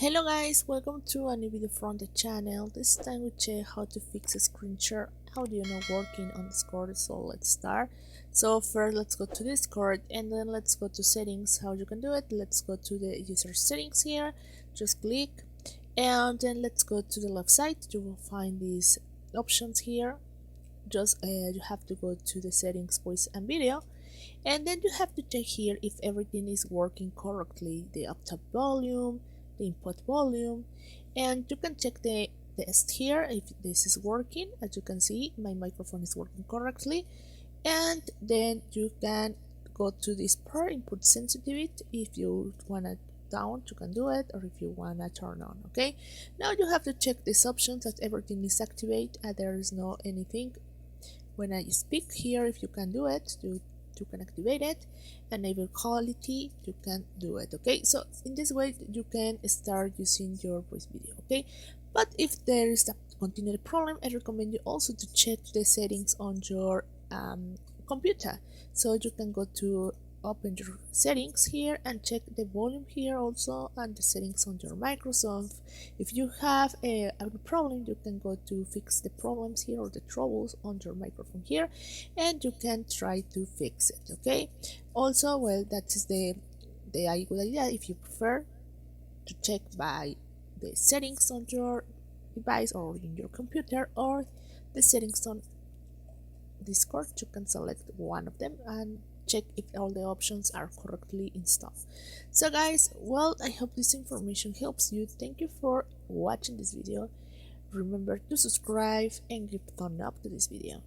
Hello guys, welcome to a new video from the channel. This time we check how to fix a screen share. How do you know working on Discord? So let's start. So first let's go to Discord and then let's go to settings. How you can do it? Let's go to the user settings here. Just click and then let's go to the left side. You will find these options here. Just you have to go to the settings, voice and video, and then you have to check here if everything is working correctly, the output volume, the input volume, and you can check the test here if this is working. As you can see, my microphone is working correctly, and then you can go to this per input sensitivity. If you want to down, you can do it, or if you want to turn on. Okay, now you have to check these options that everything is activated and there is no anything when I speak here. If you can do it, you can activate it. Enable quality, you can do it. Okay, so in this way you can start using your voice video. Okay, but if there is a continued problem, I recommend you also to check the settings on your computer. So you can go to open your settings here and check the volume here also, and the settings on your Microsoft. If you have a problem, you can go to fix the problems here or the troubles on your microphone here, and you can try to fix it. Okay, also, well, that is the good idea if you prefer to check by the settings on your device or in your computer, or the settings on Discord. You can select one of them and check if all the options are correctly installed. So guys, well, I hope this information helps you. Thank you for watching this video. Remember to subscribe and give a thumb up to this video.